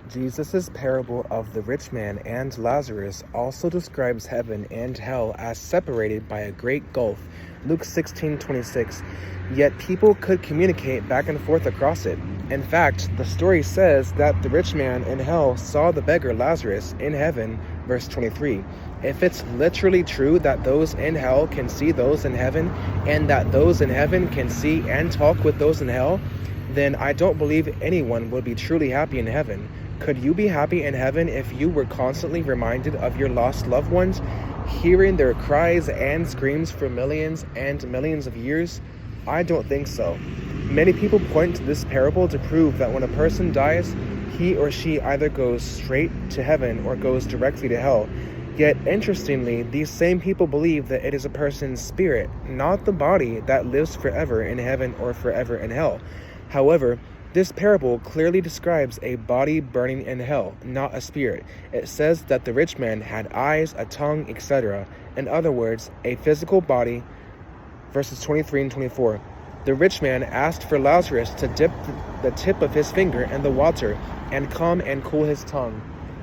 Jesus' parable of the rich man and Lazarus also describes heaven and hell as separated by a great gulf, Luke 16:26, yet people could communicate back and forth across it. In fact, the story says that the rich man in hell saw the beggar Lazarus in heaven, verse 23. If it's literally true that those in hell can see those in heaven, and that those in heaven can see and talk with those in hell, then I don't believe anyone would be truly happy in heaven. Could you be happy in heaven if you were constantly reminded of your lost loved ones, hearing their cries and screams for millions and millions of years? I don't think so. Many people point to this parable to prove that when a person dies, he or she either goes straight to heaven or goes directly to hell. Yet, interestingly, these same people believe that it is a person's spirit, not the body, that lives forever in heaven or forever in hell. However, this parable clearly describes a body burning in hell, not a spirit. It says that the rich man had eyes, a tongue, etc. In other words, a physical body. Verses 23 and 24. The rich man asked for Lazarus to dip the tip of his finger in the water and come and cool his tongue.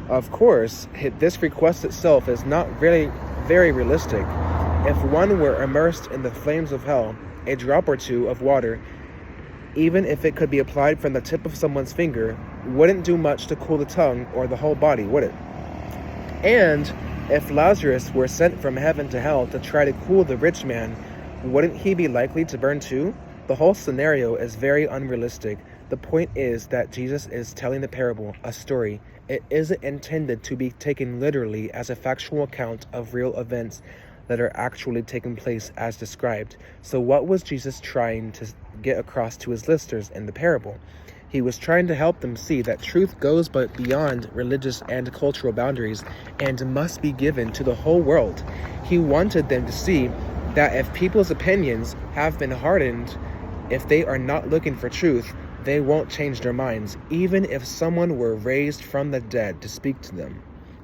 Of course, this request itself is not really very realistic. If one were immersed in the flames of hell, a drop or two of water, even if it could be applied from the tip of someone's finger, wouldn't do much to cool the tongue or the whole body, would it? And if Lazarus were sent from heaven to hell to try to cool the rich man, wouldn't he be likely to burn too? The whole scenario is very unrealistic. The point is that Jesus is telling the parable, a story. It isn't intended to be taken literally as a factual account of real events that are actually taking place as described. So what was Jesus trying to get across to his listeners in the parable? He was trying to help them see that truth goes but beyond religious and cultural boundaries and must be given to the whole world. He wanted them to see that if people's opinions have been hardened, if they are not looking for truth, they won't change their minds, even if someone were raised from the dead to speak to them.